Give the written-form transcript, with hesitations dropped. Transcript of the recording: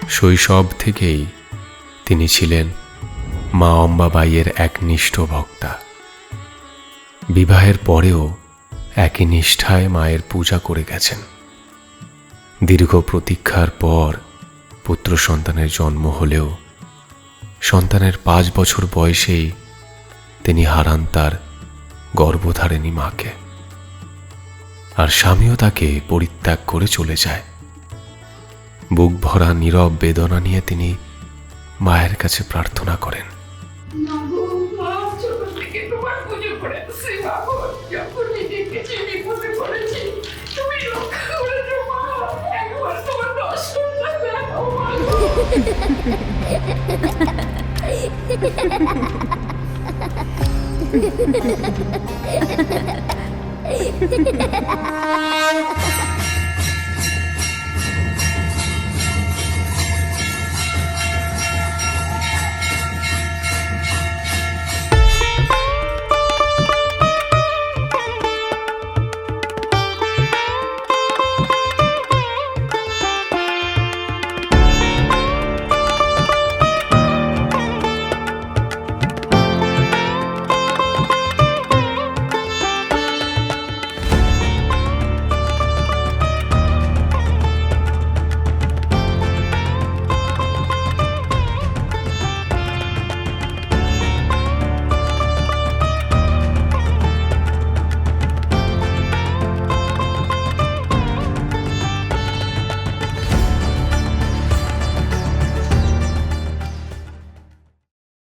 শৈশব থেকেই তিনি ছিলেন মা অম্বাবাইয়ের একনিষ্ঠ ভক্তা। বিবাহের পরেও একই নিষ্ঠায় মায়ের পূজা করে গেছেন। দীর্ঘ প্রতীক্ষার পর পুত্র সন্তানের জন্ম হলেও সন্তানের 5 বছর বয়সেই তিনি হারান তার গর্ভধারিণী মাকে, আর স্বামীও তাকে পরিত্যাগ করে চলে যায়। বুক ভরা নীরব বেদনা নিয়ে তিনি মায়ের কাছে প্রার্থনা করেন, Ha ha ha ha!